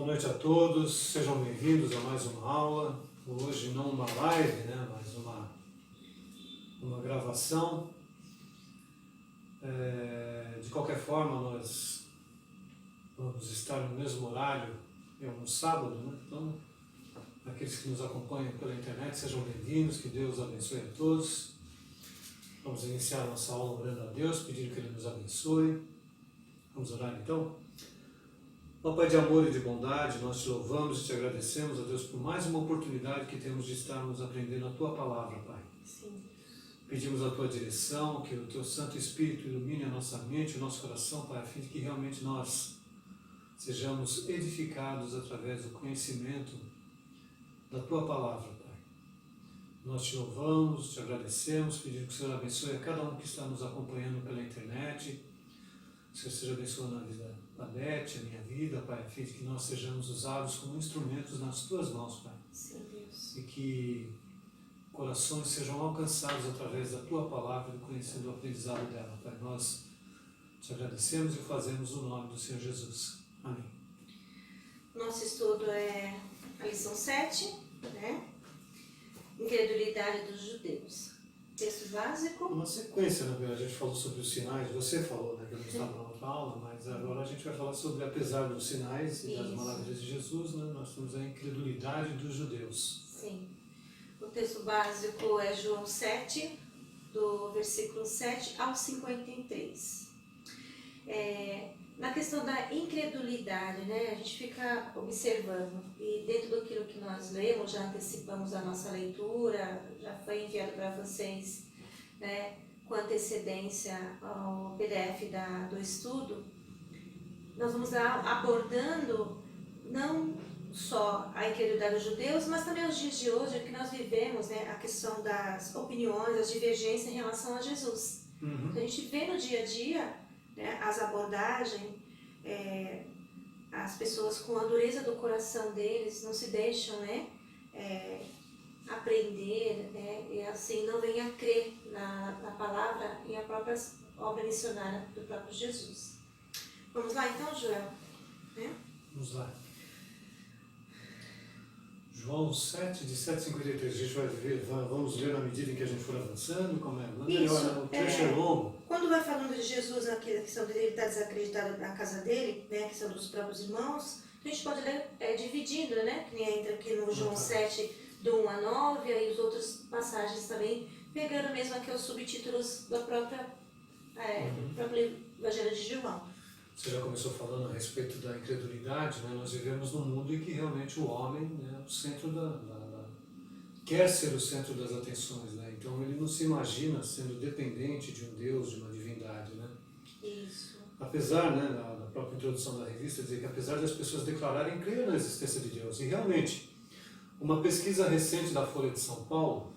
noite a todos, sejam bem-vindos a mais uma aula. Hoje não uma live, né, mas uma gravação. De qualquer forma, nós vamos estar no mesmo horário, é um sábado, né? Então, aqueles que nos acompanham pela internet, sejam bem-vindos, que Deus abençoe a todos. Vamos iniciar nossa aula orando a Deus, pedindo que Ele nos abençoe. Vamos orar então? Ó Pai de amor e de bondade, nós te louvamos e te agradecemos, a Deus, por mais uma oportunidade que temos de estarmos aprendendo a Tua Palavra, Pai. Sim. Pedimos a Tua direção, que o Teu Santo Espírito ilumine a nossa mente, o nosso coração, Pai, a fim de que realmente nós sejamos edificados através do conhecimento da Tua Palavra, Pai. Nós te louvamos, te agradecemos, pedindo que o Senhor abençoe a cada um que está nos acompanhando pela internet. Que o Senhor seja abençoando a vida da Beth, a minha vida, Pai, a fim de que nós sejamos usados como instrumentos nas Tuas mãos, Pai. Sim, Deus. E que corações sejam alcançados através da Tua Palavra e conhecendo o aprendizado dela, Pai. Nós te agradecemos e fazemos no nome do Senhor Jesus. Amém. Nosso estudo é a lição 7, né? Incredulidade dos judeus. Texto básico. Uma sequência, na verdade, a gente falou sobre os sinais, você falou, né, que eu não estava na outra aula, mas agora a gente vai falar sobre, apesar dos sinais e das maravilhas de Jesus, né, nós temos a incredulidade dos judeus. Sim. O texto básico é João 7, do versículo 7 ao 53. Na questão da incredulidade, né, a gente fica observando, e dentro daquilo que nós lemos, já antecipamos a nossa leitura, já foi enviado para vocês, né, com antecedência ao PDF do estudo, nós vamos abordando não só a incredulidade dos judeus, mas também os dias de hoje, que nós vivemos, né, a questão das opiniões, as divergências em relação a Jesus. Uhum. A gente vê no dia a dia, né, as abordagens, as pessoas com a dureza do coração deles não se deixam, né, aprender, né, e assim não vêm a crer na palavra e a própria obra missionária do próprio Jesus. Vamos lá então, Joel? Né? Vamos lá. João 7, de 7,53, a gente vai ver, vamos ler na medida em que a gente for avançando, como é melhor, né? O trecho é longo. Quando vai falando de Jesus, naquela questão dele estar desacreditado na casa dele, né, a questão dos próprios irmãos, a gente pode ler dividindo, né, que nem entra aqui no João 7, do 1 a 9, e os outros passagens também, pegando mesmo aqui os subtítulos da própria Evangelho de João. Você já começou falando a respeito da incredulidade, né? Nós vivemos num mundo em que realmente o homem, né, o centro quer ser o centro das atenções, né? Então ele não se imagina sendo dependente de um Deus, de uma divindade, né? Isso. Apesar, né, da própria introdução da revista, dizer que apesar das pessoas declararem crer na existência de Deus, e realmente, uma pesquisa recente da Folha de São Paulo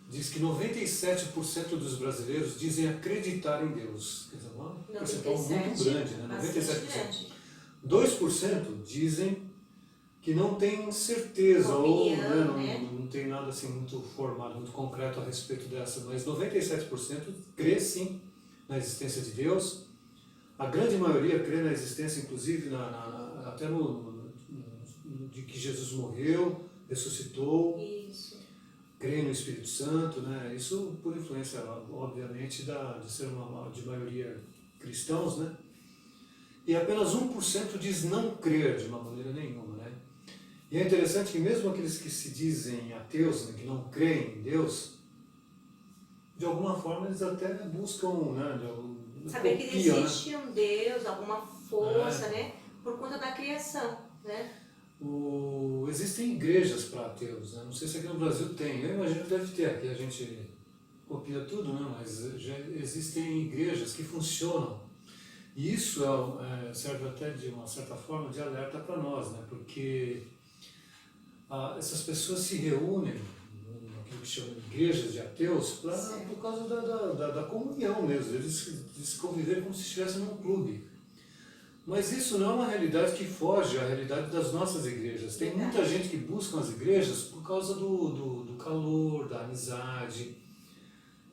diz que 97% dos brasileiros dizem acreditar em Deus. Quer dizer, um percentual muito grande, né? 97%. 2% dizem que não têm certeza ou não tem nada assim muito formado, muito concreto a respeito dessa, mas 97% crê sim na existência de Deus. A grande maioria crê na existência, inclusive, até de que Jesus morreu, ressuscitou. Isso. Creem no Espírito Santo, né? Isso por influência, obviamente, de ser de maioria cristãos, né? E apenas 1% diz não crer de uma maneira nenhuma, né? E é interessante que mesmo aqueles que se dizem ateus, né, que não creem em Deus, de alguma forma eles até buscam, né? Saber que existe um Deus, alguma força, né? Por conta da criação, né? Existem igrejas para ateus, né? Não sei se aqui no Brasil tem, eu imagino que deve ter, aqui a gente copia tudo, né? Mas já existem igrejas que funcionam. E isso serve até de uma certa forma de alerta para nós, né? Porque essas pessoas se reúnem naquilo que chamam de igrejas de ateus por causa da comunhão mesmo, eles conviverem como se estivessem num clube. Mas isso não é uma realidade que foge à realidade das nossas igrejas. Tem muita gente que busca as igrejas por causa do calor, da amizade.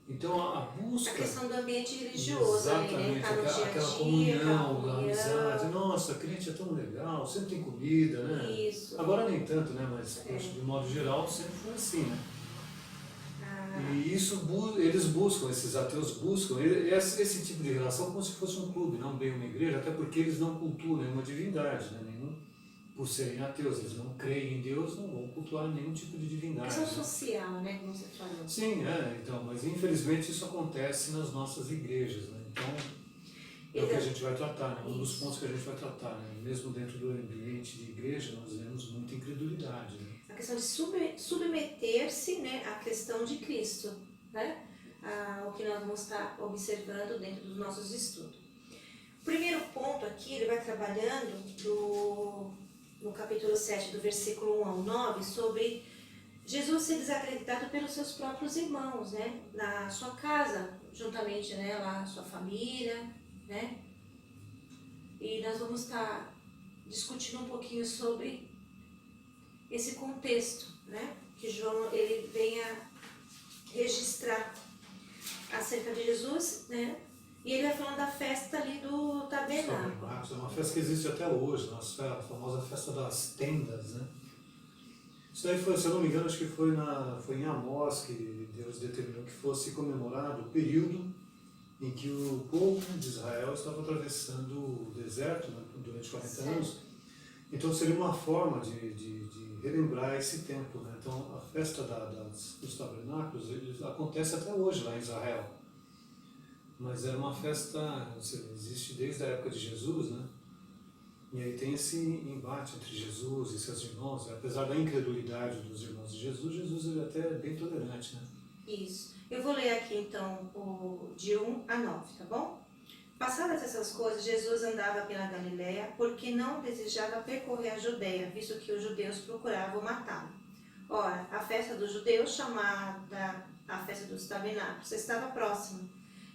Então a busca... A questão do ambiente religioso ali, né? Exatamente, Tá no dia a dia, aquela comunhão, a amizade. Nossa, crente é tão legal, sempre tem comida, né? Isso. Agora nem tanto, né? Mas poxa, de modo geral sempre foi assim, né? E isso eles buscam, esses ateus buscam esse tipo de relação como se fosse um clube, não bem uma igreja, até porque eles não cultuam nenhuma divindade, né? Por serem ateus, eles não creem em Deus, não vão cultuar nenhum tipo de divindade. Questão né? social, né? Como você falou. Sim, então, mas infelizmente isso acontece nas nossas igrejas, né? Então, é o que a gente vai tratar, né? Um dos pontos que a gente vai tratar, né? Mesmo dentro do ambiente de igreja, nós vemos muita incredulidade, né? A questão de submeter-se, né, à questão de Cristo, né? O que nós vamos estar observando dentro dos nossos estudos. O primeiro ponto aqui, ele vai trabalhando no capítulo 7, do versículo 1 ao 9, sobre Jesus ser desacreditado pelos seus próprios irmãos, né? Na sua casa, juntamente, né, lá, a sua família, né? E nós vamos estar discutindo um pouquinho sobre esse contexto, né? Que João, ele venha registrar acerca de Jesus, né? E ele vai falando da festa ali do tabernáculo. É uma festa que existe até hoje, a famosa festa das tendas, né? Isso daí foi, se eu não me engano, acho que foi em Amós que Deus determinou que fosse comemorado o período em que o povo de Israel estava atravessando o deserto, né, durante 40 anos. Então seria uma forma de relembrar esse tempo, né? Então a festa dos tabernáculos acontece até hoje lá em Israel. Mas era uma festa, existe desde a época de Jesus, né? E aí tem esse embate entre Jesus e seus irmãos. Apesar da incredulidade dos irmãos de Jesus, Jesus ele até é bem tolerante, né? Isso. Eu vou ler aqui então de 1 a 9, tá bom? Passadas essas coisas, Jesus andava pela Galiléia, porque não desejava percorrer a Judeia, visto que os judeus procuravam matá-lo. Ora, a festa dos judeus, chamada a festa dos tabernáculos, estava próxima.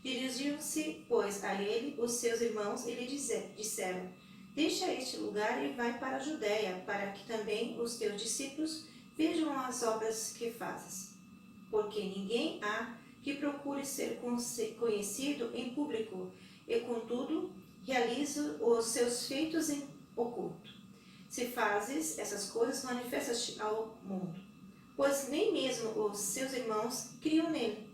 Dirigiram-se, pois, a ele os seus irmãos e lhe disseram: deixa este lugar e vai para a Judeia, para que também os teus discípulos vejam as obras que fazes. Porque ninguém há que procure ser conhecido em público, e contudo realiza os seus feitos em oculto. Se fazes essas coisas, manifestas-te ao mundo, pois nem mesmo os seus irmãos criam nele.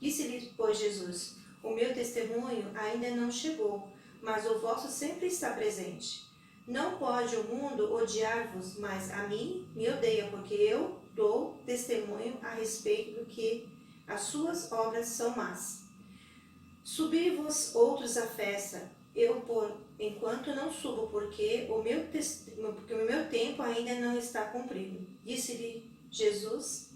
Disse-lhe, pois, Jesus: o meu testemunho ainda não chegou, mas o vosso sempre está presente. Não pode o mundo odiar-vos, mas a mim me odeia, porque eu dou testemunho a respeito do que as suas obras são más. Subi-vos outros à festa, eu por enquanto não subo, porque o meu tempo ainda não está cumprido. Disse-lhe Jesus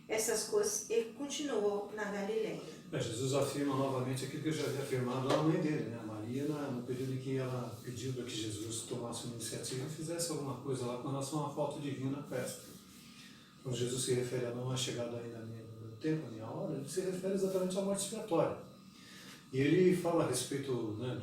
essas coisas e continuou na Galileia. Jesus afirma novamente aquilo que eu já havia afirmado à mãe dele, né? A Maria, no período em que ela pediu para que Jesus tomasse uma iniciativa e fizesse alguma coisa lá com relação à falta de vinho na festa. Quando Jesus se refere a não é chegado ainda no tempo, nem a hora, ele se refere exatamente à morte expiatória. E ele fala a respeito, né,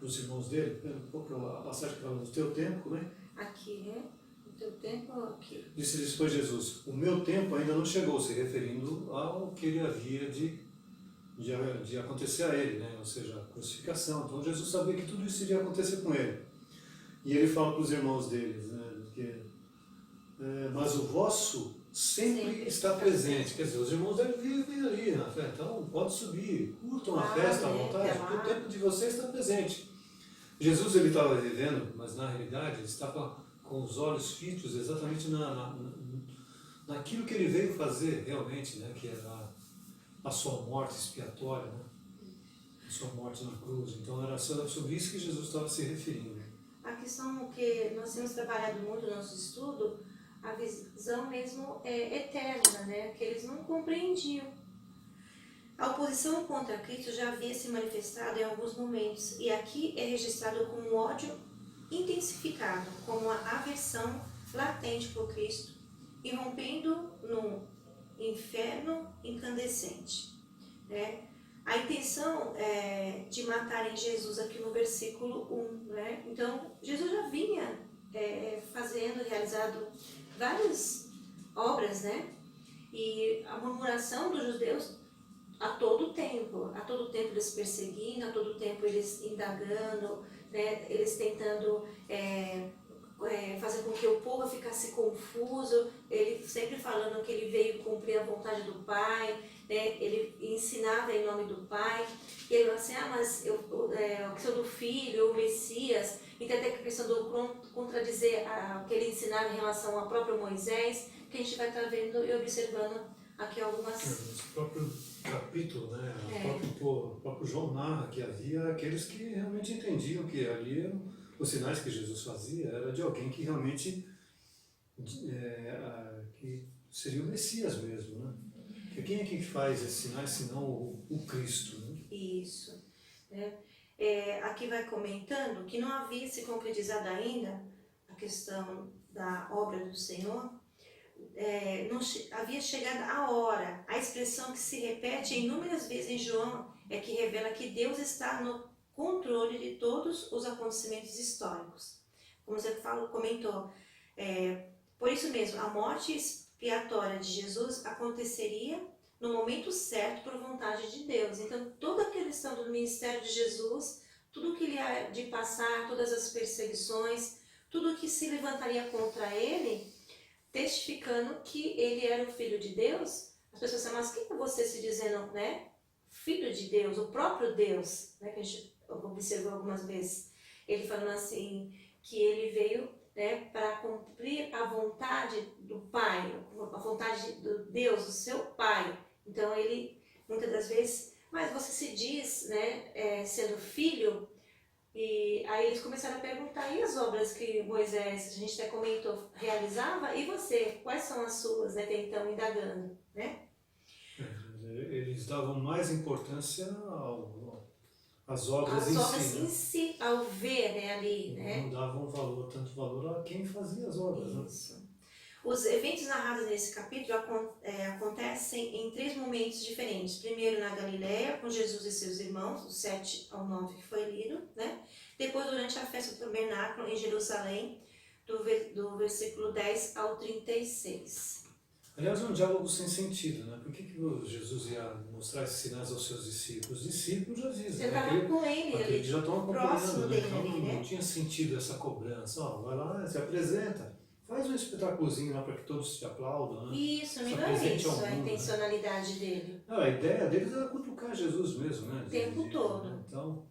dos irmãos dele, um pouco a passagem que fala do teu tempo, né? Aqui, né? O teu tempo aqui. Disse-lhes, pois, Jesus: o meu tempo ainda não chegou, se referindo ao que ele havia de acontecer a ele, né? Ou seja, a crucificação. Então Jesus sabia que tudo isso iria acontecer com ele. E ele fala para os irmãos deles, né? Mas o vosso sempre está presente. Quer dizer, os irmãos devem vivem ali na festa. Então, pode subir, curtam a festa à vontade, porque o tempo de vocês está presente. Jesus ele estava vivendo, mas na realidade ele estava com os olhos fitos exatamente naquilo que ele veio fazer realmente, né? Que era a sua morte expiatória, né? A sua morte na cruz. Então era sobre isso que Jesus estava se referindo. A questão que nós temos trabalhado muito no nosso estudo, a visão mesmo é eterna, né? Que eles não compreendiam. A oposição contra Cristo já havia se manifestado em alguns momentos, e aqui é registrado como ódio intensificado, como a aversão latente por Cristo, irrompendo no inferno incandescente, né? A intenção de matarem Jesus aqui no versículo 1, né? Então, Jesus já vinha realizado várias obras, né? E a murmuração dos judeus a todo tempo eles perseguindo, a todo tempo eles indagando, né, eles tentando fazer com que o povo ficasse confuso, ele sempre falando que ele veio cumprir a vontade do Pai, né, ele ensinava em nome do Pai, e ele falou assim, mas eu sou do Filho, o Messias, então até que precisando contradizer o que ele ensinava em relação ao próprio Moisés, que a gente vai estar vendo e observando aqui algumas... Nesse próprio capítulo, né, o próprio João narra que havia aqueles que realmente entendiam que ali os sinais que Jesus fazia era de alguém que realmente que seria o Messias mesmo, né? Porque quem é que faz esses sinais senão o Cristo, né? Isso. Aqui vai comentando que não havia se concretizado ainda a questão da obra do Senhor, não havia chegado a hora. A expressão que se repete inúmeras vezes em João é que revela que Deus está no controle de todos os acontecimentos históricos. Como você comentou, por isso mesmo, a morte expiatória de Jesus aconteceria no momento certo por vontade de Deus. Então, toda a questão do ministério de Jesus, tudo que ele ia de passar, todas as perseguições, tudo que se levantaria contra ele, testificando que ele era o Filho de Deus, as pessoas falam, mas quem é você se dizendo, né? Filho de Deus, o próprio Deus, né? Que a gente observou algumas vezes, ele falando assim, que ele veio, né, para cumprir a vontade do Pai, a vontade do Deus, do seu Pai. Então ele, muitas das vezes, mas você se diz, né, sendo filho, e aí eles começaram a perguntar, e as obras que Moisés, a gente até comentou, realizava, e você, quais são as suas, né, até então indagando, né? Eles davam mais importância às obras em si, ao ver, né, ali, né? Não davam tanto valor a quem fazia as obras. Isso. Né? Os eventos narrados nesse capítulo acontecem em 3 momentos diferentes. Primeiro na Galileia, com Jesus e seus irmãos, do 7 ao 9 que foi lido, né? Depois durante a festa do tabernáculo em Jerusalém, do versículo 10 ao 36. Aliás, é um diálogo sem sentido, né? Por que Jesus ia mostrar esses sinais aos seus discípulos? Os discípulos já dizem, já estavam com ele ali, já estão acompanhando, né? Então ali, né? Não tinha sentido essa cobrança. Vai lá, se apresenta, faz um espetáculozinho lá para que todos te aplaudam, né? Isso, não é isso a intencionalidade dele. Não, a ideia deles era cutucar Jesus mesmo, né? O tempo todo. Né? Então,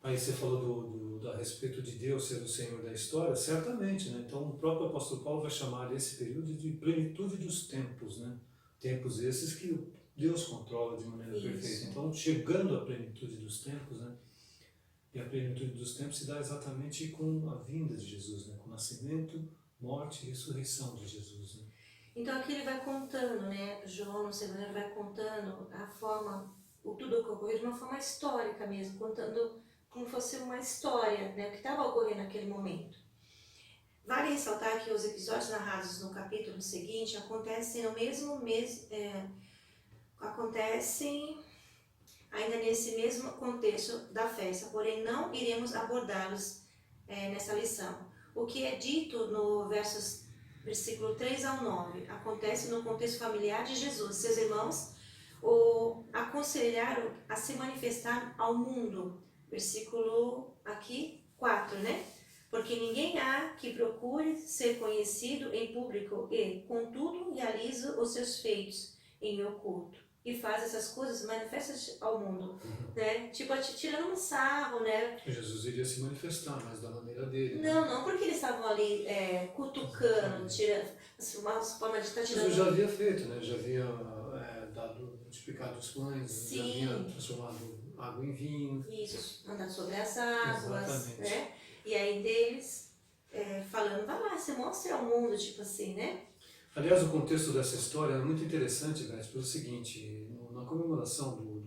aí você falou a respeito de Deus ser o Senhor da história, certamente, né? Então o próprio apóstolo Paulo vai chamar esse período de plenitude dos tempos, né? Tempos esses que Deus controla de maneira perfeita. Então, chegando à plenitude dos tempos, né? E a plenitude dos tempos se dá exatamente com a vinda de Jesus, né? Com o nascimento, morte e ressurreição de Jesus, né? Então aqui ele vai contando, né? João, no segundo, ele vai contando a forma, tudo que ocorreu de uma forma histórica mesmo, contando como fosse uma história, né, o que estava ocorrendo naquele momento. Vale ressaltar que os episódios narrados no capítulo seguinte acontecem no mesmo mês, acontecem ainda nesse mesmo contexto da festa, porém não iremos abordá-los nessa lição. O que é dito no versículo 3 ao 9 acontece no contexto familiar de Jesus. Seus irmãos o aconselharam a se manifestar ao mundo. Versículo aqui 4, né? Porque ninguém há que procure ser conhecido em público e, contudo, realiza os seus feitos em oculto. E faz essas coisas manifestas ao mundo, né? Tipo, tirando um sarro, né? Jesus iria se manifestar, mas da maneira dele. Não porque eles estavam ali cutucando, tirando, uma forma de estar tirando... Jesus já havia feito, né? Já havia multiplicado os pães, Sim. Já havia transformado água em vinho. Isso, andando sobre as águas, exatamente. Né? E aí deles falando, vai lá, você mostra ao mundo, tipo assim, né? Aliás, o contexto dessa história é muito interessante, Beth, pelo seguinte, na comemoração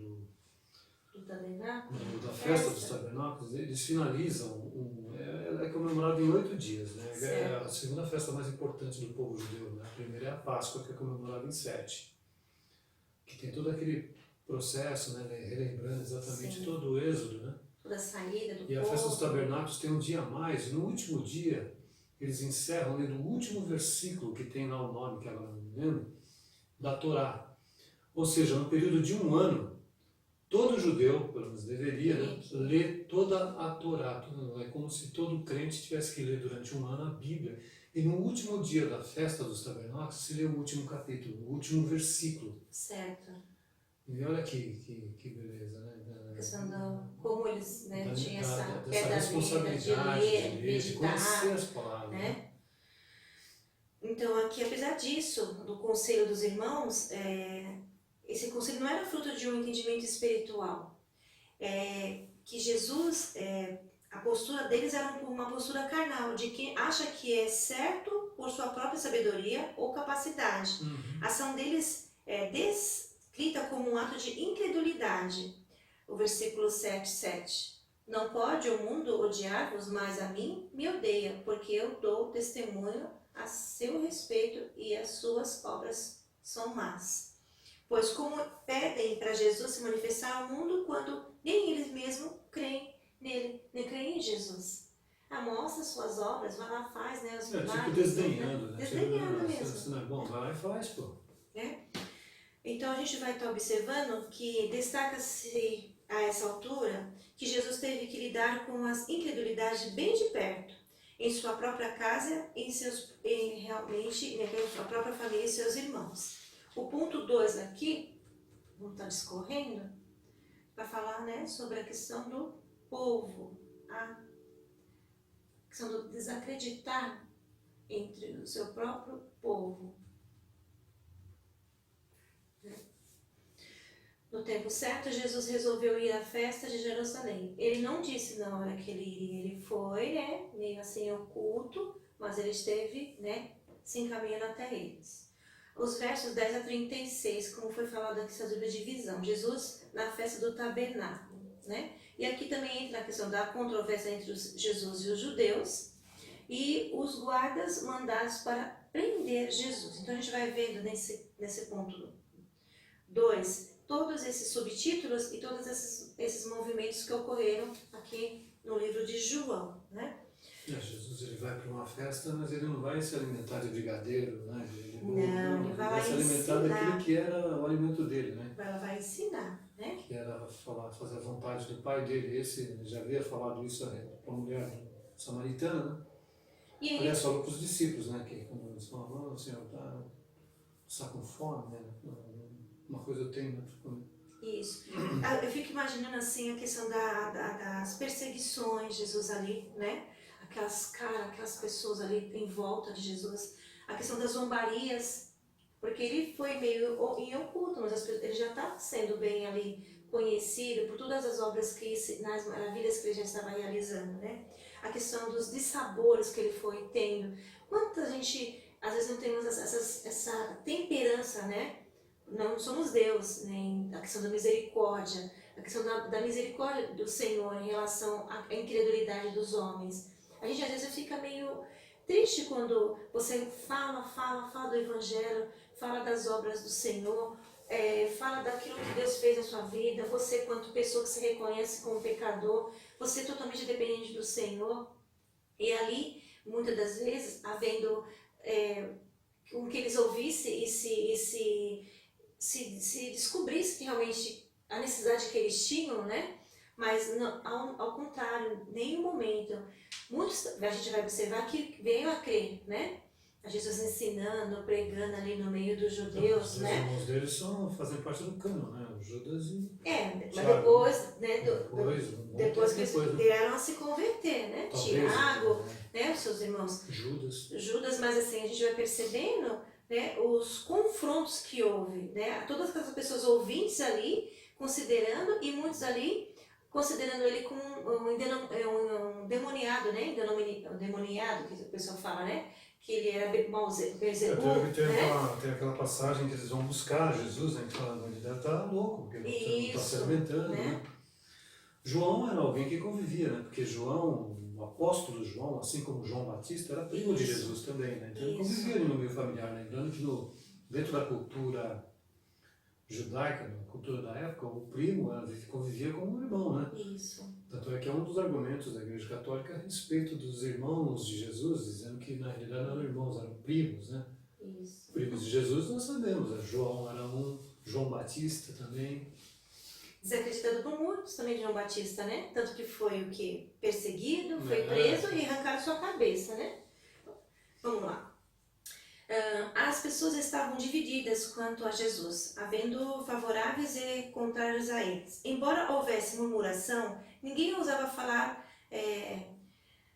da festa dos tabernáculos, eles finalizam, é comemorado em 8 dias, né? É a segunda festa mais importante do povo judeu, né? A primeira é a Páscoa, que é comemorada em 7, que tem todo aquele processo, né? Relembrando exatamente todo o êxodo, né? Toda a saída do povo. E a festa dos tabernáculos tem um dia a mais, e no último dia eles encerram lendo o último versículo que tem lá o nome que ela não me lembro, da Torá. Ou seja, no período de um ano, todo judeu, pelo menos deveria, né, ler toda a Torá. É como se todo crente tivesse que ler durante um ano a Bíblia. E no último dia da festa dos tabernáculos, se lê o último capítulo, o último versículo. Certo. E olha que beleza, né? A questão como eles, né, tinham essa dessa responsabilidade de ler, de conhecer meditar, as palavras. né? Então, aqui, apesar disso, do conselho dos irmãos, esse conselho não era fruto de um entendimento espiritual. Que Jesus, a postura deles era uma postura carnal, de quem acha que é certo por sua própria sabedoria ou capacidade. A ação deles é descrita como um ato de incredulidade. O versículo 7:7. Não pode o mundo odiar-vos, mas a mim me odeia, porque eu dou testemunho a seu respeito e as suas obras são más. Pois como pedem para Jesus se manifestar ao mundo quando nem eles mesmos creem nele, nem creem em Jesus. Mostra suas obras, vai lá, faz, né? Os tipo milagres, desdenhando, né? Desdenhando mesmo. Se não é bom, vai lá e faz, pô. Então a gente vai estar observando que destaca-se a essa altura que Jesus teve que lidar com as incredulidades bem de perto, em sua própria casa, realmente, né, em sua própria família e seus irmãos. O ponto 2 aqui, vamos estar discorrendo, vai falar, né, sobre a questão do povo, a questão do desacreditar entre o seu próprio povo. No tempo certo, Jesus resolveu ir à festa de Jerusalém. Ele não disse na hora que ele iria, ele foi, né, meio assim oculto, mas ele esteve, né, se encaminhando até eles. Os versos 10 a 36, como foi falado aqui sobre a divisão, Jesus na festa do tabernáculo, né? E aqui também entra a questão da controvérsia entre Jesus e os judeus e os guardas mandados para prender Jesus. Então a gente vai vendo nesse ponto 2, todos esses subtítulos e todos esses movimentos que ocorreram aqui no livro de João, né? Jesus ele vai para uma festa, mas ele não vai se alimentar de brigadeiro, né? Ele vai se alimentar daquilo que era o alimento dele, né? Ela vai ensinar, né? Que era fazer a vontade do pai dele. Esse já havia falado isso para a mulher samaritana, né? E aliás, falou para os discípulos, né? Que quando eles falam, o Senhor está com fome, né? Uma coisa eu tenho, né? Isso. Eu fico imaginando assim a questão das perseguições de Jesus ali, né? Aquelas pessoas ali em volta de Jesus. A questão das zombarias, porque ele foi meio em oculto, mas ele já está sendo bem ali conhecido por todas as obras nas maravilhas que ele já estava realizando, né? A questão dos dissabores que ele foi tendo. Quanta gente, às vezes não temos essa temperança, né? Não somos Deus, nem a questão da misericórdia, a questão da misericórdia do Senhor em relação à incredulidade dos homens. A gente às vezes fica meio triste quando você fala do Evangelho, fala das obras do Senhor, fala daquilo que Deus fez na sua vida, você quanto pessoa que se reconhece como pecador, você totalmente dependente do Senhor. E ali, muitas das vezes, havendo com que eles ouvissem e se descobrisse realmente a necessidade que eles tinham, né? Mas não, ao contrário, em nenhum momento. Muitos, a gente vai observar que veio a crer, né? A Jesus ensinando, pregando ali no meio dos judeus, né? Os irmãos deles fazem parte do cano, né? O Judas e mas Tiago, depois, né? Depois que eles né? vieram a se converter, né? Talvez, Tiago, né? Os seus irmãos. Judas, mas assim, a gente vai percebendo, né, os confrontos que houve, né? Todas aquelas pessoas ouvintes ali, considerando, e muitos ali considerando ele como um demoniado, né? Um demoniado, que o pessoal fala, né? Que ele era Beelzebub, né? Tem aquela passagem que eles vão buscar Jesus, né? Que fala, ele deve estar louco, porque ele não está se alimentando, né? João era alguém que convivia, né? Porque João, o apóstolo João, assim como João Batista, era primo de Jesus também, né? Então ele convivia ali no meio familiar, né? Lembrando que dentro da cultura judaica, na cultura da época, o primo convivia como um irmão, né? Isso. Tanto é que é um dos argumentos da Igreja Católica a respeito dos irmãos de Jesus, dizendo que na realidade não eram irmãos, eram primos, né? Isso. Primos de Jesus nós sabemos, João João Batista também. Desacreditado por muitos também de João Batista, né? Tanto que foi o que? Perseguido, foi preso e arrancaram sua cabeça, né? Vamos lá. As pessoas estavam divididas quanto a Jesus, havendo favoráveis e contrários a eles. Embora houvesse murmuração, ninguém ousava falar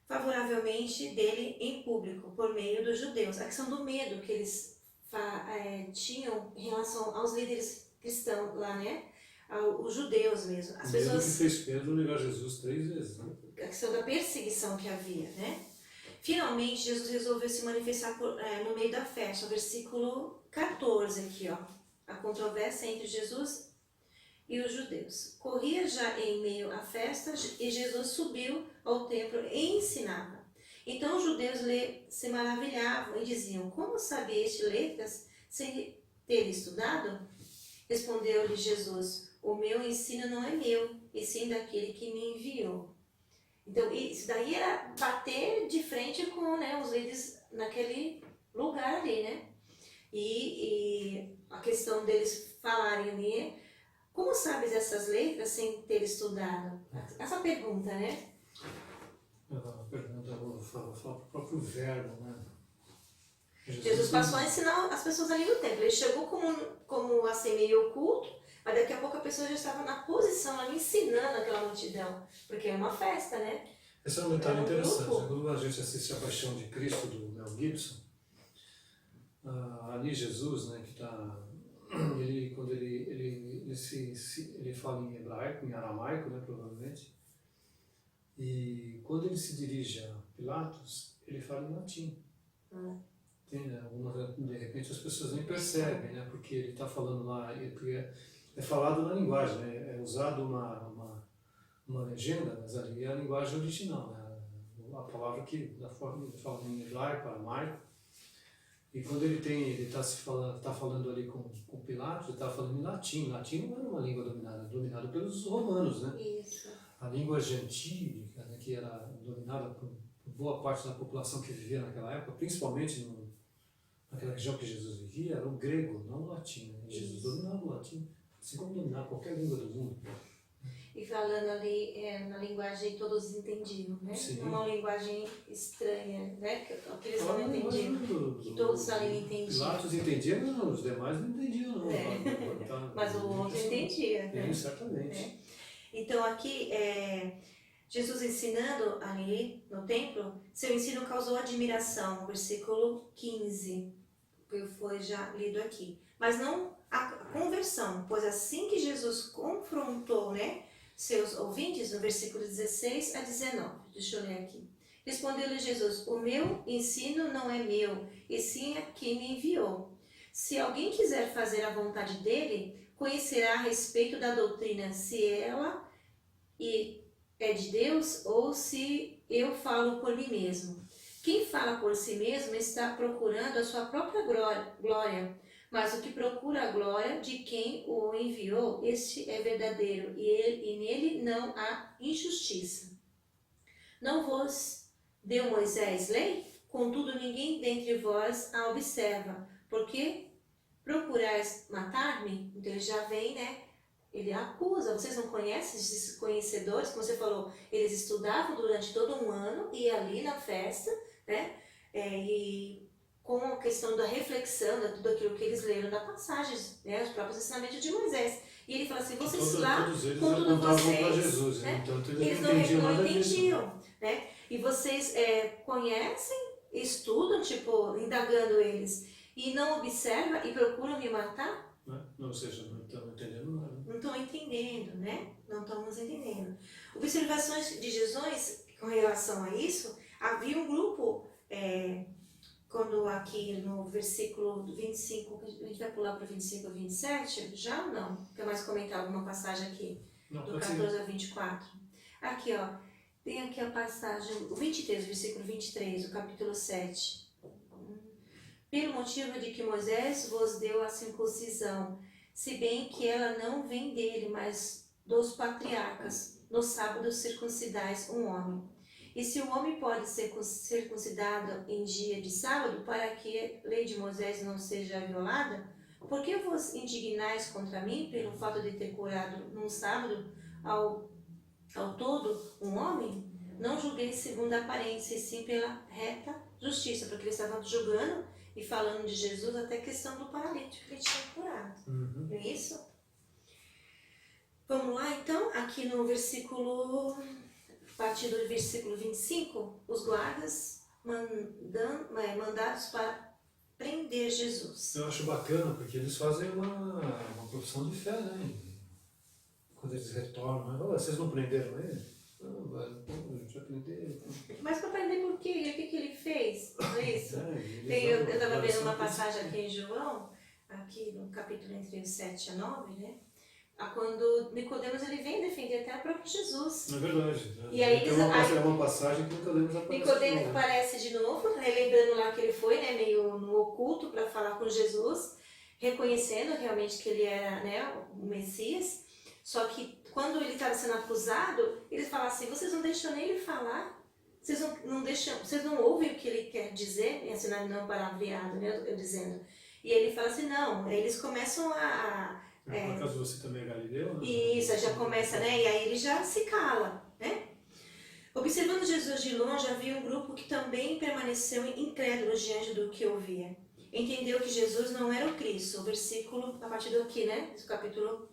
favoravelmente dele em público, por meio dos judeus. A questão do medo que eles tinham em relação aos líderes cristãos lá, né? Os judeus mesmo. As pessoas que fez Pedro negar Jesus 3 vezes, né? A questão da perseguição que havia, né? Finalmente, Jesus resolveu se manifestar no meio da festa, versículo 14 aqui, ó. A controvérsia entre Jesus e os judeus. Corria já em meio à festa e Jesus subiu ao templo e ensinava. Então os judeus se maravilhavam e diziam: como sabia este letras sem ter estudado? Respondeu-lhe Jesus: o meu ensino não é meu, e sim daquele que me enviou. Então, isso daí era bater de frente com, né, os líderes naquele lugar ali, né? E a questão deles falarem ali, como sabes essas letras sem ter estudado? Essa pergunta, né? A pergunta, eu vou falar para o próprio verbo, né? Jesus passou a ensinar as pessoas ali no templo. Ele chegou como assim, meio oculto, mas daqui a pouco a pessoa já estava na posição ali ensinando aquela multidão, porque é uma festa, né? Esse é um detalhe interessante. Quando a gente assiste A Paixão de Cristo, do Mel Gibson, ali Jesus, né, que está... Quando ele fala em hebraico, em aramaico, né, provavelmente, e quando ele se dirige a Pilatos, ele fala em latim. Tem, né, de repente as pessoas nem percebem, né, porque ele está falando lá, porque é falado na linguagem, né, é usado uma legenda, mas ali é a linguagem original, né, a palavra que, da forma ele fala em hebraico, aramaico, e quando ele está falando ali com Pilatos, ele está falando em latim. Latim não era uma língua dominada pelos romanos, né? Isso. A língua gentílica, né, que era dominada por boa parte da população que vivia naquela época, principalmente naquela região que Jesus vivia, era o grego, não o latim. Né? Jesus dominava o latim, assim como dominava qualquer língua do mundo. E falando ali na linguagem que todos entendiam, né? Sim. Não uma linguagem estranha, né? Que eles não entendiam, que todos ali entendiam. Pilatos entendia, mas os demais não entendiam, não. Mas o outro entendia. Né? Certamente. Então aqui, Jesus ensinando ali no templo, seu ensino causou admiração, versículo 15, que foi já lido aqui. Mas não a conversão, pois assim que Jesus confrontou, né, seus ouvintes, no versículo 16 a 19, deixa eu ler aqui. Respondeu-lhe Jesus: o meu ensino não é meu, e sim a quem me enviou. Se alguém quiser fazer a vontade dele, conhecerá a respeito da doutrina, se ela é de Deus ou se eu falo por mim mesmo. Quem fala por si mesmo está procurando a sua própria glória, mas o que procura a glória de quem o enviou, este é verdadeiro, e nele não há injustiça. Não vos deu Moisés lei? Contudo, ninguém dentre vós a observa. Porque procurais matar-me? Então ele já vem, né? Ele acusa. Vocês não conhecem esses conhecedores? Como você falou, eles estudavam durante todo um ano e ali na festa, né? E com a questão da reflexão, de tudo aquilo que eles leram da passagem, né? Os próprios ensinamentos de Moisés. E ele fala assim: vocês lá, com tudo vocês, Jesus, né? Então, eles não entendiam, né? E vocês conhecem, estudam, tipo, indagando eles, e não observam e procuram me matar? Não, ou seja, não estamos entendendo nada. Não estão entendendo, né? Não estamos entendendo. Observações de Jesus com relação a isso, havia um grupo, quando aqui no versículo 25, a gente vai pular para o 25 a 27, já ou não? Quer mais comentar alguma passagem aqui? Não, do 14 a 24. Aqui, ó, tem aqui a passagem, o 23, versículo 23, do capítulo 7. Pelo motivo de que Moisés vos deu a circuncisão, se bem que ela não vem dele, mas dos patriarcas, no sábado circuncidais um homem. E se o homem pode ser circuncidado em dia de sábado, para que a lei de Moisés não seja violada, por que vos indignais contra mim pelo fato de ter curado num sábado ao todo um homem? Não julguei segundo a aparência, e sim pela reta justiça, porque eles estavam julgando e falando de Jesus até a questão do paralítico que ele tinha curado. Não é isso? Vamos lá, então, aqui no versículo, a partir do versículo 25, os guardas mandados para prender Jesus. Eu acho bacana porque eles fazem uma profissão de fé, né? Quando eles retornam, né? Vocês não prenderam ele? Não, a gente vai prender. Mas para prender por quê? E o que ele fez? Não é isso? É, Eu estava vendo uma passagem aqui em João, aqui no capítulo entre 7 a 9, né? Quando Nicodemos ele vem defender até o próprio Jesus. É verdade. E aí tem uma passagem que Nicodemos aparece. Nicodemos aparece de novo, relembrando lá que ele foi, né, meio no oculto para falar com Jesus, reconhecendo realmente que ele era, né, o Messias. Só que quando ele estava sendo acusado, ele fala assim: vocês não deixam nem ele falar? Vocês vocês não ouvem o que ele quer dizer? E assim, não palavreado, né, eu dizendo. E ele fala assim: não. Aí eles começam Por acaso você também é galileu? Né? Isso, já começa, né? E aí ele já se cala, né? Observando Jesus de longe, havia um grupo que também permaneceu incrédulo diante do que ouvia. Entendeu que Jesus não era o Cristo. O versículo, a partir daqui, né? Do capítulo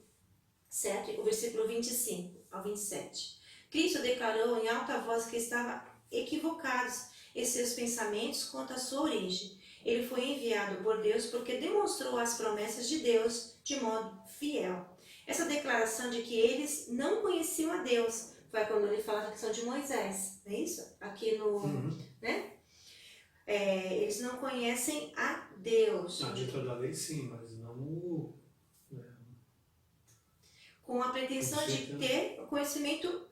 7, o versículo 25 ao 27. Cristo declarou em alta voz que estavam equivocados em seus pensamentos quanto à sua origem. Ele foi enviado por Deus porque demonstrou as promessas de Deus de modo fiel. Essa declaração de que eles não conheciam a Deus foi quando ele fala da questão de Moisés, não é isso? Aqui no, né? Eles não conhecem a Deus. Dentro da lei sim, mas não o... Com a pretensão de ter conhecimento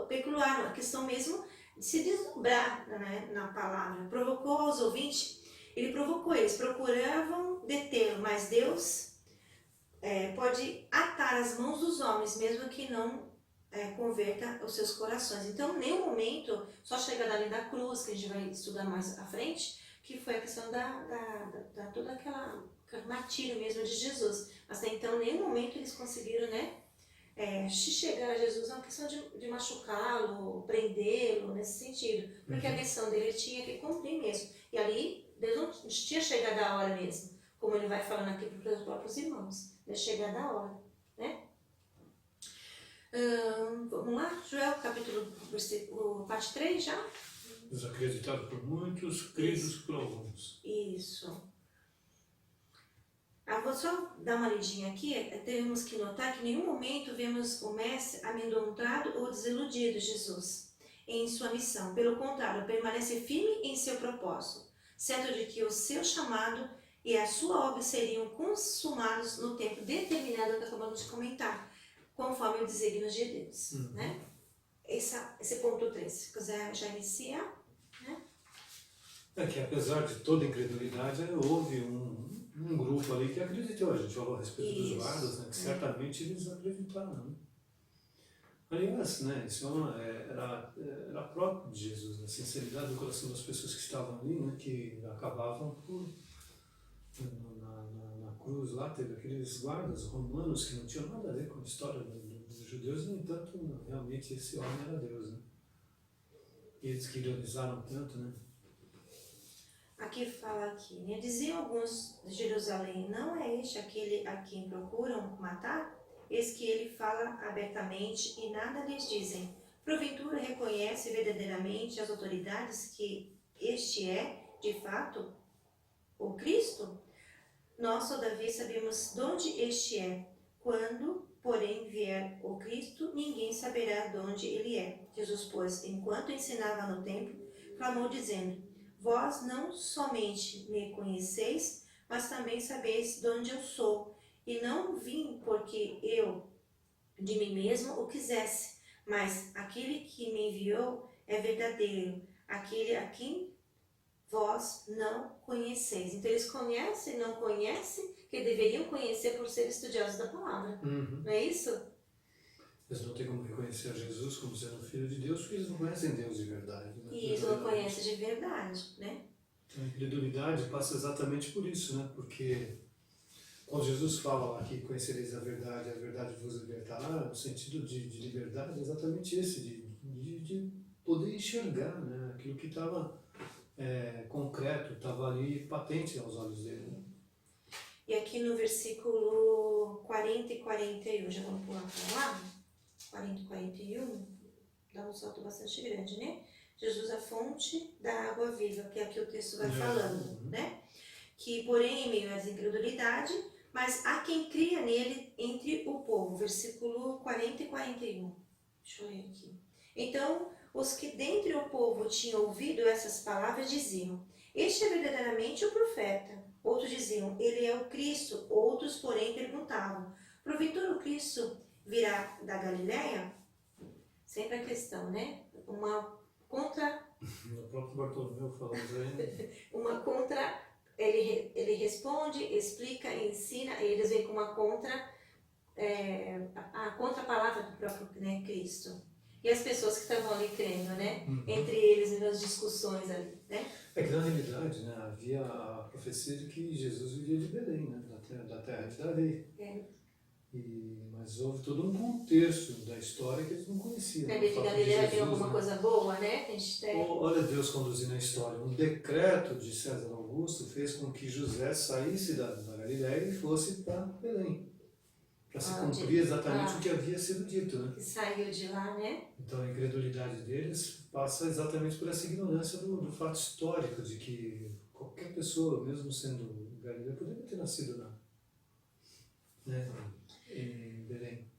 peculiar, a questão mesmo de se desdobrar, né, na palavra. Provocou aos ouvintes, ele provocou eles, procuravam detê-lo, mas Deus pode atar as mãos dos homens, mesmo que não converta os seus corações. Então, em nenhum momento, só chega ali da cruz, que a gente vai estudar mais à frente, que foi a questão da toda aquela martírio mesmo de Jesus. Mas até então, em nenhum momento eles conseguiram, né, se chegar a Jesus é uma questão de machucá-lo, prendê-lo, nesse sentido. Porque a missão dele tinha que cumprir mesmo. E ali, Deus não tinha chegado a hora mesmo, como ele vai falando aqui para os próprios irmãos. É chegada a hora, né? Vamos lá, Joel, capítulo, versículo, parte 3 já? Desacreditado por muitos, cridos por alguns. Isso. Vou só dar uma lidinha aqui. Temos que notar que em nenhum momento vemos o mestre amedrontado ou desiludido Jesus em sua missão. Pelo contrário, permanece firme em seu propósito, certo de que o seu chamado e a sua obra seriam consumados no tempo determinado que acabamos de comentar, conforme o desígnio de Deus. Né? Esse ponto 3, se quiser já iniciar. Né? Que apesar de toda incredulidade, houve um grupo ali que acreditou. A gente falou a respeito dos guardas, né? Que certamente eles acreditaram. Né? Aliás, né, isso era próprio de Jesus, a sinceridade do coração das pessoas que estavam ali, né, que acabavam por... Na cruz lá teve aqueles guardas romanos que não tinham nada a ver com a história dos judeus, no entanto, realmente esse homem era Deus, né? E eles que ironizaram tanto, né? Aqui fala aqui, né? Diziam alguns de Jerusalém: não é este aquele a quem procuram matar? Eis que ele fala abertamente e nada lhes dizem. Porventura reconhece verdadeiramente as autoridades que este é, de fato, o Cristo? Nós, todavia, sabemos de onde este é. Quando, porém, vier o Cristo, ninguém saberá de onde ele é. Jesus, pois, enquanto ensinava no templo, clamou dizendo: vós não somente me conheceis, mas também sabeis de onde eu sou. E não vim porque eu de mim mesmo o quisesse, mas aquele que me enviou é verdadeiro, aquele a quem vós não conheceis. Então eles conhecem e não conhecem, que deveriam conhecer por ser estudiosos da palavra. Não é isso? Eles não têm como reconhecer Jesus como sendo filho de Deus, porque eles não conhecem Deus de verdade. Né? E isso não conhecem de verdade, né? A incredulidade passa exatamente por isso, né? Porque Quando Jesus fala lá que conhecereis a verdade vos libertará, o sentido de liberdade é exatamente esse, de poder enxergar, né? Aquilo que estava concreto, estava ali patente aos olhos dele. Né? E aqui no versículo 40 e 41, já vamos pular para lá? 40 e 41, dá um salto bastante grande, né? Jesus, a fonte da água viva, que é aqui o texto vai falando, né? Que, porém, em meio às incredulidade, mas há quem cria nele entre o povo. Versículo 40 e 41. Deixa eu ler aqui. Então, os que dentre o povo tinham ouvido essas palavras diziam: este é verdadeiramente o profeta. Outros diziam: ele é o Cristo. Outros, porém, perguntavam: porventura o Cristo virá da Galileia? Sempre a questão, né? Uma contra... O próprio Bartolomeu falando aí. uma contra... Ele responde, explica, ensina, e eles vêm com uma contra... a contra-palavra do próprio, né, Cristo. E as pessoas que estavam ali crendo, né? Entre eles nas discussões ali, né? É que na realidade, né, havia a profecia de que Jesus viria de Belém, né? Da terra de Davi. Mas houve todo um contexto da história que eles não conheciam. De Galileia tem alguma coisa boa, né? Olha Deus conduzindo a história. Um decreto de César Augusto fez com que José saísse da Galileia e fosse para Belém. Para se cumprir exatamente o que havia sido dito, né? Que saiu de lá, né? Então a incredulidade deles passa exatamente por essa ignorância do fato histórico de que qualquer pessoa, mesmo sendo Galileia, poderia ter nascido em Belém.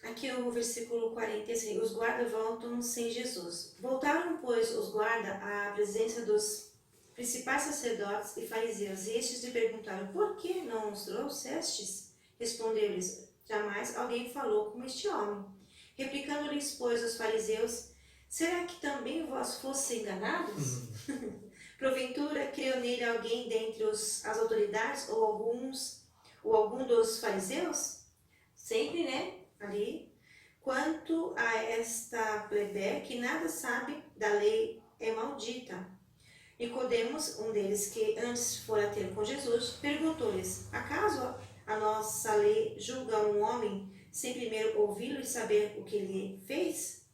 Aqui o versículo 46, os guardas voltam sem Jesus. Voltaram, pois, os guardas à presença dos principais sacerdotes e fariseus, e estes lhe perguntaram: por que não os trouxestes? Respondeu-lhes: jamais alguém falou como este homem. Replicando-lhes, pois, os fariseus: será que também vós fostes enganados? Porventura creu nele alguém dentre as autoridades ou algum dos fariseus? Sempre, né? Ali. Quanto a esta plebe que nada sabe da lei, é maldita. Nicodemos, um deles que antes fora ter com Jesus, perguntou-lhes: acaso a nossa lei julga um homem sem primeiro ouvi-lo e saber o que ele fez?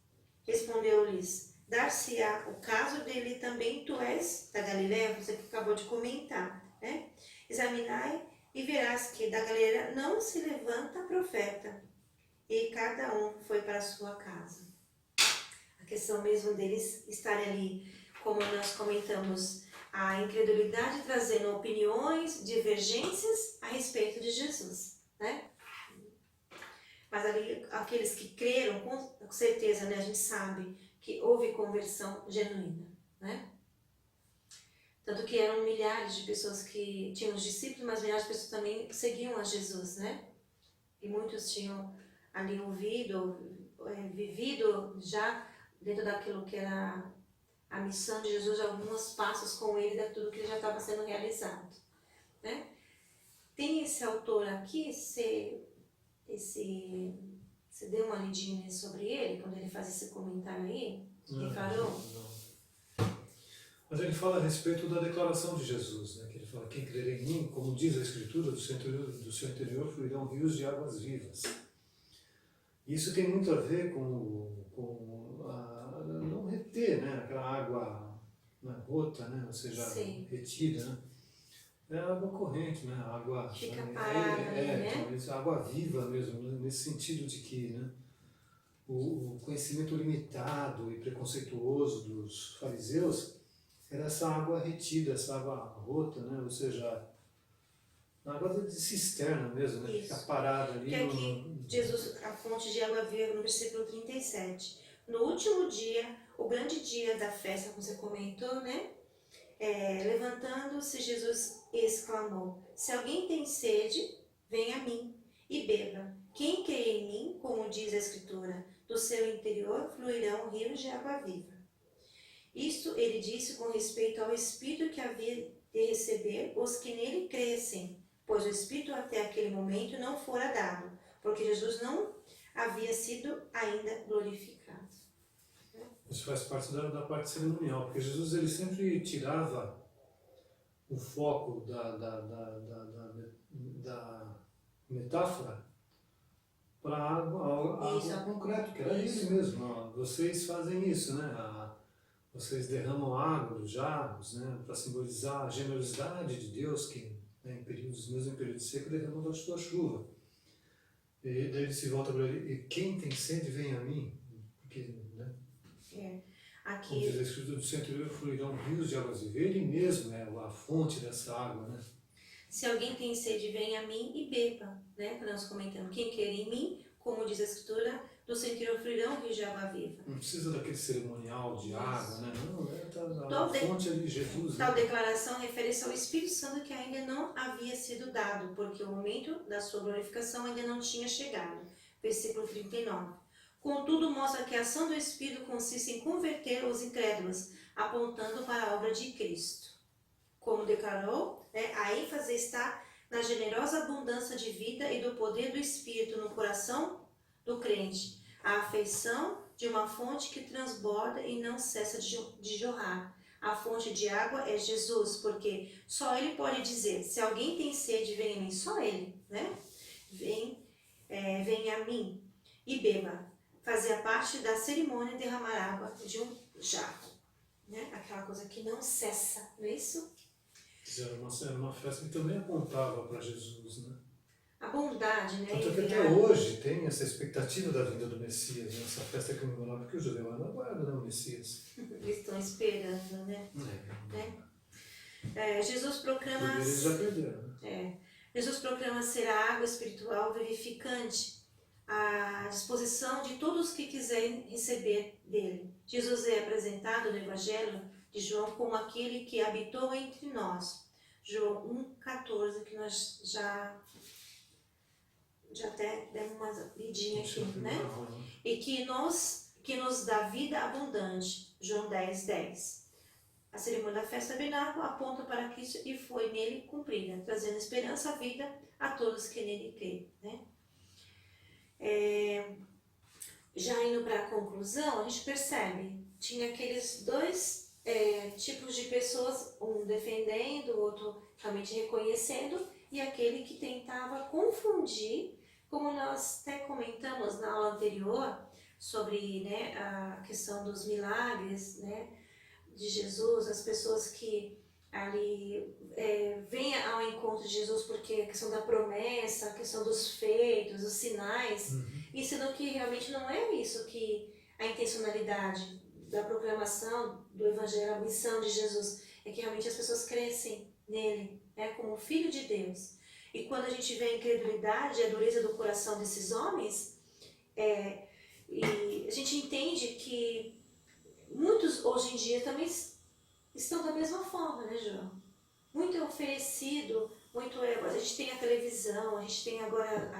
Respondeu-lhes: dar-se-á o caso dele também, tu és da Galileia, você que acabou de comentar, né? Examinai e verás que da Galileia não se levanta profeta. E cada um foi para a sua casa. A questão mesmo deles estarem ali, como nós comentamos, a incredulidade trazendo opiniões, divergências a respeito de Jesus, né? Mas ali, aqueles que creram, com certeza, né, a gente sabe que houve conversão genuína, né? Tanto que eram milhares de pessoas que tinham os discípulos, mas milhares de pessoas também seguiam a Jesus, né? E muitos tinham ali ouvido, vivido já dentro daquilo que era a missão de Jesus, alguns passos com ele, de tudo que já estava sendo realizado, né? Tem esse autor aqui, você deu uma lidinha sobre ele, quando ele faz esse comentário aí? Declarou? Não. Mas ele fala a respeito da declaração de Jesus, né? Que ele fala: quem crer em mim, como diz a Escritura, do seu interior fluirão rios de águas vivas. Isso tem muito a ver com não reter, né? Aquela água rota, né? Ou seja, retida, né? É a água corrente, né? A água fica parada, né? Então, água viva mesmo, nesse sentido de que, né? O conhecimento limitado e preconceituoso dos fariseus era essa água retida, essa água rota, né? Ou seja, a água de cisterna mesmo, né? Fica parada ali. Que aqui, Jesus, a fonte de água viva, no versículo 37. No último dia, o grande dia da festa, como você comentou, né? Levantando-se, Jesus exclamou: se alguém tem sede, venha a mim e beba. Quem crê em mim, como diz a Escritura, do seu interior fluirão rios de água viva. Isto ele disse com respeito ao Espírito que havia de receber os que nele crescem, pois o Espírito até aquele momento não fora dado, porque Jesus não havia sido ainda glorificado. Isso faz parte da parte cerimonial, porque Jesus ele sempre tirava o foco da metáfora para algo concreto, que era Isso. ele mesmo. Ó, vocês fazem isso, né? Vocês derramam água dos jarros, né? Para simbolizar a generosidade de Deus que, né, em períodos, mesmo em período seco, derrama da sua chuva. E daí ele se volta para ele, e quem tem sede, vem a mim. Porque, né? Como diz a Escritura, do seu interior fluirão rios de águas vivas. Ele mesmo é a fonte dessa água, né? Se alguém tem sede, vem a mim e beba, né? Que nós comentamos. Quem quer em mim, como diz a Escritura, do seu interior fluirão rios de água viva. Não precisa daquele cerimonial de água, né? Não, Tal a fonte ali, Jesus. Tal né? declaração refere-se ao Espírito Santo que ainda não havia sido dado, porque o momento da sua glorificação ainda não tinha chegado. Versículo 39. Contudo, mostra que a ação do Espírito consiste em converter os incrédulos, apontando para a obra de Cristo. Como declarou, né, a ênfase está na generosa abundância de vida e do poder do Espírito no coração do crente, a afeição de uma fonte que transborda e não cessa de jorrar. A fonte de água é Jesus, porque só Ele pode dizer, se alguém tem sede, vem a mim, só Ele, né? Vem a mim e beba. Fazia parte da cerimônia derramar água de um jarro, né? Aquela coisa que não cessa, não é isso? Era uma festa que também apontava para Jesus, né? A bondade, né? Tanto que até hoje tem essa expectativa da vinda do Messias, né? Essa festa que comemorava, porque o judeu não aguarda, né, o Messias. Eles estão esperando, né? Jesus proclama... Eles já perderam, né? Jesus proclama ser a água espiritual vivificante à disposição de todos que quiserem receber dele. Jesus é apresentado no Evangelho de João como aquele que habitou entre nós. João 1,14, que nós já até demos uma lidinha aqui, né? E que nos dá vida abundante. João 10,10. A cerimônia da festa tabernáculo aponta para Cristo e foi nele cumprida, trazendo esperança à vida a todos que nele creem, né? Já indo para a conclusão, a gente percebe, tinha aqueles dois tipos de pessoas, um defendendo, o outro realmente reconhecendo, e aquele que tentava confundir, como nós até comentamos na aula anterior, sobre, né, a questão dos milagres, né, de Jesus, as pessoas que ali vêm ao encontro de Jesus porque a questão da promessa, a questão dos feitos, os sinais, e sendo que realmente não é isso que a intencionalidade da proclamação do Evangelho, a missão de Jesus, é que realmente as pessoas crescem nele, como Filho de Deus. E quando a gente vê a incredulidade, a dureza do coração desses homens, e a gente entende que muitos hoje em dia também estão da mesma forma, né, João? Muito é oferecido, muito a gente tem a televisão, a gente tem agora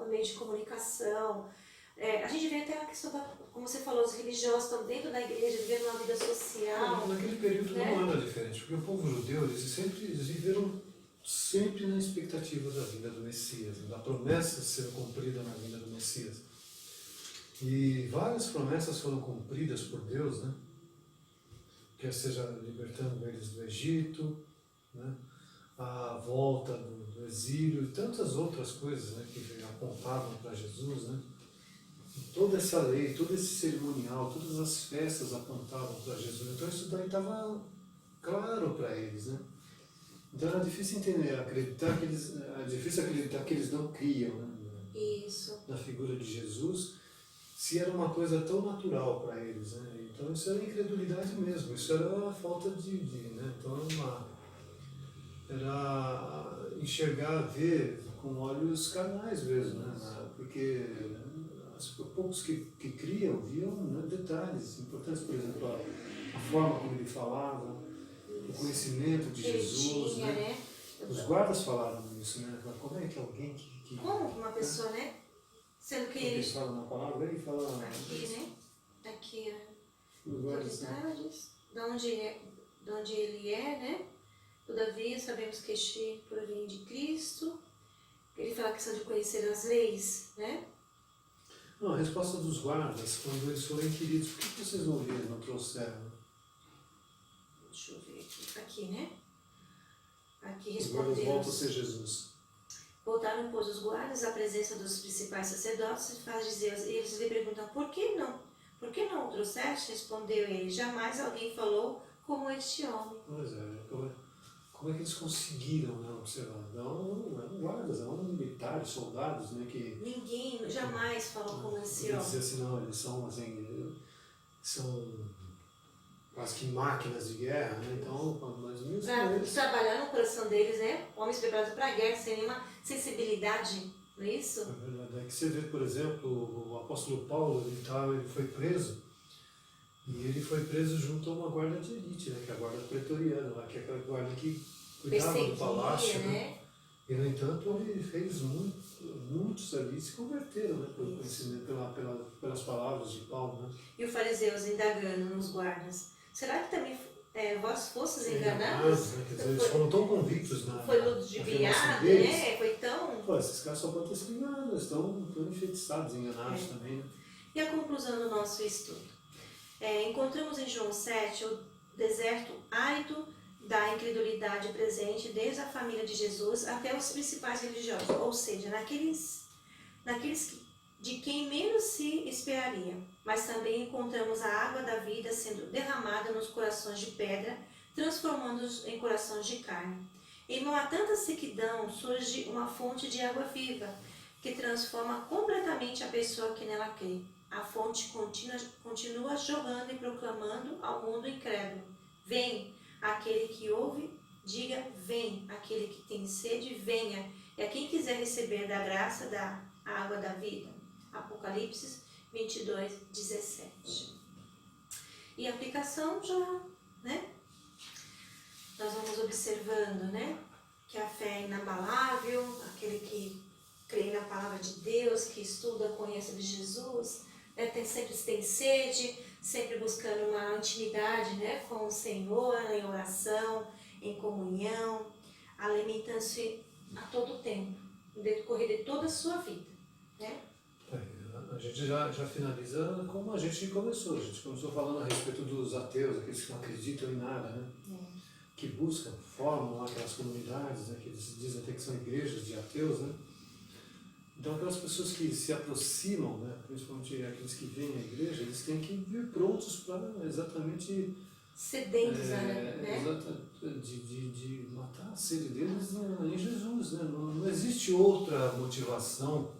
o meio de comunicação, a gente vê até a questão da, como você falou, os religiosos estão dentro da igreja, vivendo uma vida social. Naquele período, né, não era diferente, porque o povo judeu, eles viveram sempre na expectativa da vinda do Messias, da promessa sendo cumprida na vinda do Messias. E várias promessas foram cumpridas por Deus, né? Quer seja libertando eles do Egito, né? A volta do exílio e tantas outras coisas, né, que apontavam para Jesus, né? E toda essa lei, todo esse cerimonial, todas as festas apontavam para Jesus. Então isso daí estava claro para eles, né? Então era difícil acreditar que eles não criam, né? Isso. Na figura de Jesus, se era uma coisa tão natural para eles, né? Então isso era incredulidade mesmo, isso era a falta né? Então era enxergar, ver com olhos carnais mesmo, né? Porque os poucos que criam viam, né, detalhes importantes, por exemplo, a forma como ele falava, o conhecimento de Jesus, né? Os guardas falaram isso, né? Como é que alguém que como uma pessoa, né? Sendo que eles falam uma palavra, ele fala aqui, né? Aqui, autoridades, de onde ele é, né? Todavia, sabemos que este provém de Cristo. Ele fala a questão de conhecer as leis, né? Não, a resposta dos guardas, quando eles foram inquiridos, por que vocês não viram, não trouxeram? Deixa eu ver aqui. Aqui, né? Aqui Os guardas respondemos. voltam a ser Jesus. Voltaram, pois, os guardas à presença dos principais sacerdotes e fariseus, e eles lhe perguntam, por que não? Por que não o trouxeste? Respondeu ele, jamais alguém falou como este homem. Pois é, como é que eles conseguiram, né, observar? Eram guardas, eram militares, soldados, né, que... Ninguém jamais falou como esse Eles homem. diziam assim, não, eles são, assim, são quase que máquinas de guerra, né, então, mas mesmo Para eles... trabalhar no coração deles, né? Homens preparados para a guerra, sem nenhuma sensibilidade, não é isso? É verdade, é que você vê, por exemplo, o apóstolo Paulo, ele foi preso, e ele foi preso junto a uma guarda de elite, né, que é a guarda pretoriana, lá, que é aquela guarda que cuidava do palácio, né? E, no entanto, ele fez muitos ali se converteram, né, pelo conhecimento, pelas palavras de Paulo, né? E os fariseus indagando nos guardas, será que também vós fostes enganados? Né? Quer dizer, eles foram tão convictos na Foi ludibriado, deles. né? Foi tão... Pô, esses caras só podem ter sido enganados, eles estão enfeitiçados, enganados também, né? E a conclusão do nosso estudo? Encontramos em João 7 o deserto árido da incredulidade presente desde a família de Jesus até os principais religiosos, ou seja, naqueles de quem menos se esperaria. Mas também encontramos a água da vida sendo derramada nos corações de pedra, transformando-os em corações de carne. Em meio a tanta sequidão surge uma fonte de água viva, que transforma completamente a pessoa que nela crê. A fonte continua jorrando e proclamando ao mundo incrédulo: vem, aquele que ouve, diga vem, aquele que tem sede, venha, e a quem quiser receber da graça da água da vida. Apocalipse 22, 17. E a aplicação já, né? Nós vamos observando, né? Que a fé é inabalável, aquele que crê na palavra de Deus, que estuda, conhece de Jesus, né? Sempre tem sede, sempre buscando uma intimidade, né? Com o Senhor, em oração, em comunhão, alimentando-se a todo tempo, no decorrer de toda a sua vida, né? A gente já finaliza como a gente começou. A gente começou falando a respeito dos ateus, aqueles que não acreditam em nada, né? Que buscam, formam aquelas comunidades, né? Que eles dizem até que são igrejas de ateus, né? Então aquelas pessoas que se aproximam, né? Principalmente aqueles que vêm à igreja, eles têm que vir prontos para exatamente... Sedentos, né? De matar a sede deles em Jesus, né? Não existe outra motivação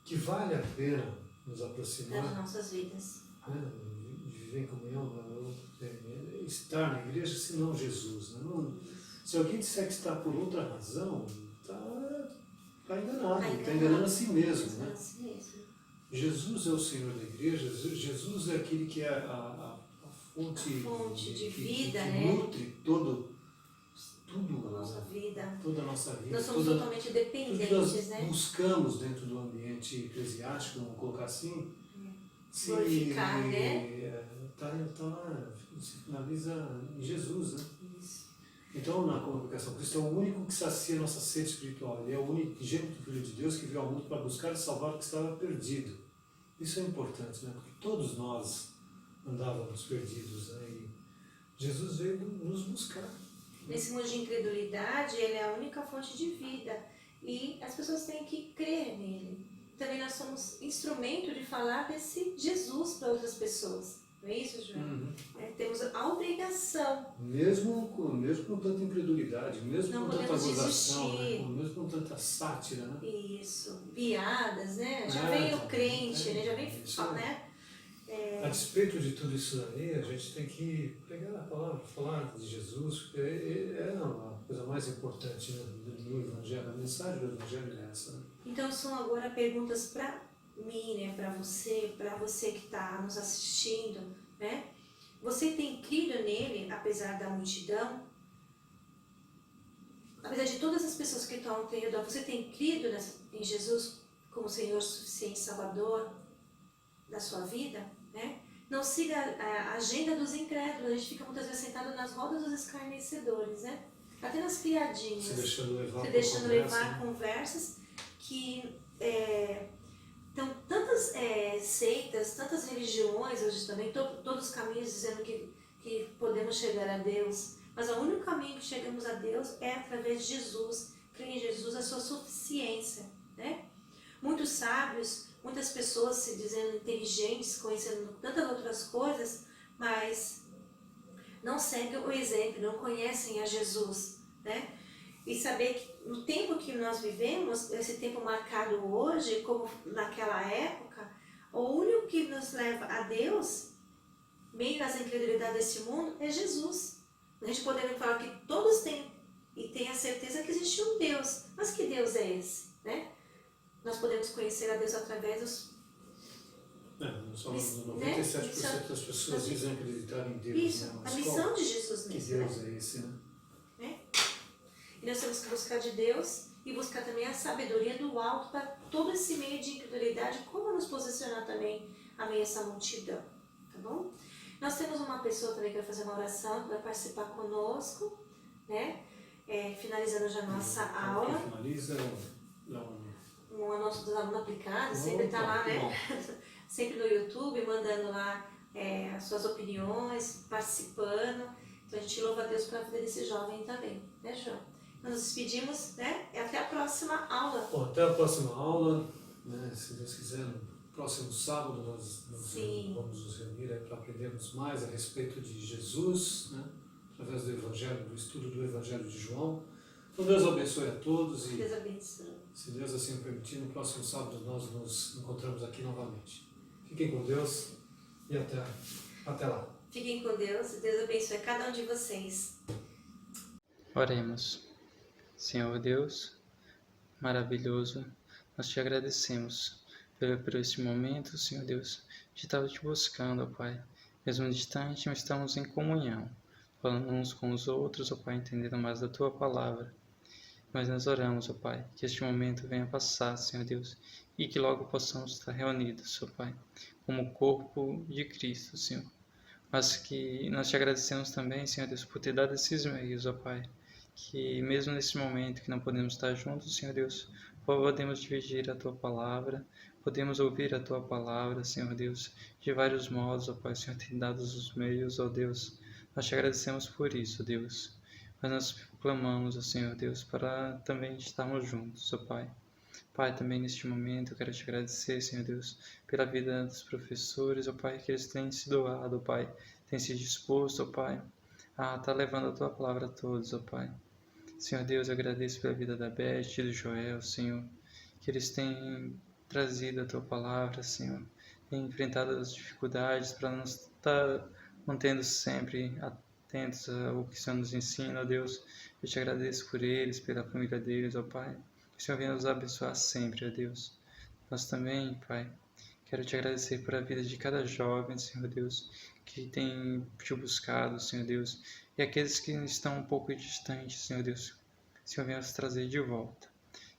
que vale a pena nos aproximar das nossas vidas, né? De viver em comunhão, estar na igreja, senão Jesus, né? Se alguém disser que está por outra razão, está enganado, está enganando a si mesmo, né? Jesus é o Senhor da igreja, Jesus é aquele que é a fonte de vida, que né? nutre tudo a nossa vida. Toda a nossa vida. Nós somos totalmente dependentes, nós né? buscamos dentro do ambiente eclesiástico, vamos colocar assim, se glorificar, né? Tá lá, se finaliza em Jesus, né? Isso. Então, na congregação, Cristo é o único que sacia a nossa sede espiritual. Ele é o único gênito Filho de Deus que veio ao mundo para buscar e salvar o que estava perdido. Isso é importante, né? Porque todos nós andávamos perdidos, né? E Jesus veio nos buscar. Nesse mundo de incredulidade, ele é a única fonte de vida e as pessoas têm que crer nele. Também nós somos instrumento de falar desse Jesus para outras pessoas. Não é isso, João? Temos a obrigação. Mesmo com tanta incredulidade, mesmo não com tanta acusação, desistir. Né? Mesmo com tanta sátira, né? Isso, piadas, né? Já vem o crente, né? Já vem, né? A despeito de tudo isso aí, a gente tem que pegar a palavra, falar de Jesus, porque é a coisa mais importante, né, do Evangelho, a mensagem do Evangelho é essa. Né? Então são agora perguntas para mim, né, para você que está nos assistindo, né? Você tem crido nele, apesar da multidão? Apesar de todas as pessoas que estão ao teu redor, você tem crido em Jesus como Senhor suficiente Salvador da sua vida? Né? Não siga a agenda dos incrédulos. A gente fica muitas vezes sentado nas rodas dos escarnecedores, né? Até nas piadinhas. Se deixando levar conversas que então tantas seitas, tantas religiões hoje também, todos os caminhos dizendo que podemos chegar a Deus, mas o único caminho que chegamos a Deus é através de Jesus, creem em Jesus a sua suficiência, né? Muitos sábios, muitas pessoas se dizendo inteligentes, conhecendo tantas outras coisas, mas não seguem o exemplo, não conhecem a Jesus, né? E saber que no tempo que nós vivemos, esse tempo marcado hoje, como naquela época, o único que nos leva a Deus, meio às incredulidades desse mundo, é Jesus. A gente poderia falar que todos têm e têm a certeza que existe um Deus, mas que Deus é esse, né? Nós podemos conhecer a Deus através dos... Só 97% das pessoas dizem acreditar em Deus. Isso, né? a missão de Jesus mesmo. Que Deus é esse, né? E nós temos que buscar de Deus e buscar também a sabedoria do alto para todo esse meio de incredulidade, como nos posicionar também a meio dessa multidão, tá bom? Nós temos uma pessoa também que vai fazer uma oração, que vai participar conosco, né? Finalizando já a nossa aula. Finaliza um nosso aluno aplicado, sempre está lá, né? Sempre no YouTube, mandando lá as suas opiniões, participando. Então a gente louva a Deus pela vida desse jovem também, né, João? Nós nos despedimos, né? E até a próxima aula. Bom, até a próxima aula, né? Se Deus quiser, no próximo sábado nós vamos nos reunir para aprendermos mais a respeito de Jesus, né? Através do Evangelho, do estudo do Evangelho de João. Então Deus abençoe a todos e, Deus abençoe. Se Deus assim permitir, no próximo sábado nós nos encontramos aqui novamente. Fiquem com Deus e até lá. Fiquem com Deus e Deus abençoe cada um de vocês. Oremos. Senhor Deus, maravilhoso, nós te agradecemos por este momento, Senhor Deus, de estar te buscando, ó Pai. Mesmo distante, mas estamos em comunhão, falando uns com os outros, ó Pai, entendendo mais da Tua Palavra. Mas nós oramos, ó Pai, que este momento venha passar, Senhor Deus, e que logo possamos estar reunidos, ó Pai, como corpo de Cristo, Senhor. Mas que nós te agradecemos também, Senhor Deus, por ter dado esses meios, ó Pai, que mesmo nesse momento que não podemos estar juntos, Senhor Deus, podemos dividir a Tua Palavra, podemos ouvir a Tua Palavra, Senhor Deus, de vários modos, ó Pai, o Senhor tem dado os meios, ó Deus. Nós te agradecemos por isso, Deus. Mas nós clamamos, ó Senhor Deus, para também estarmos juntos, ó Pai. Pai, também neste momento eu quero te agradecer, Senhor Deus, pela vida dos professores, ó Pai, que eles têm se doado, ó Pai, têm se disposto, ó Pai, a estar levando a Tua Palavra a todos, ó Pai. Senhor Deus, eu agradeço pela vida da Beth e do Joel, Senhor, que eles têm trazido a Tua Palavra, Senhor, têm enfrentado as dificuldades para nos estar mantendo sempre atentos ao que o Senhor nos ensina, ó Deus. Eu te agradeço por eles, pela família deles, ó Pai. Que o Senhor venha nos abençoar sempre, ó Deus. Nós também, Pai, quero te agradecer por a vida de cada jovem, Senhor Deus, que tem te buscado, Senhor Deus, e aqueles que estão um pouco distantes, Senhor Deus. Que o Senhor venha os trazer de volta.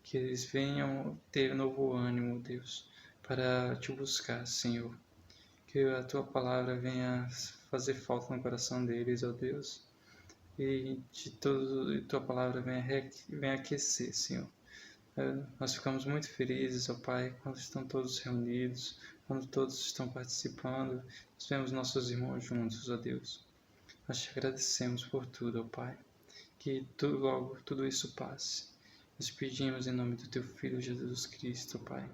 Que eles venham ter novo ânimo, Deus, para te buscar, Senhor. Que a Tua Palavra venha fazer falta no coração deles, ó Deus. E Tua Palavra venha aquecer, Senhor. Nós ficamos muito felizes, ó Pai, quando estão todos reunidos, quando todos estão participando, nós vemos nossos irmãos juntos, ó Deus. Nós te agradecemos por tudo, ó Pai, que logo tudo isso passe. Nós pedimos em nome do Teu Filho Jesus Cristo, ó Pai.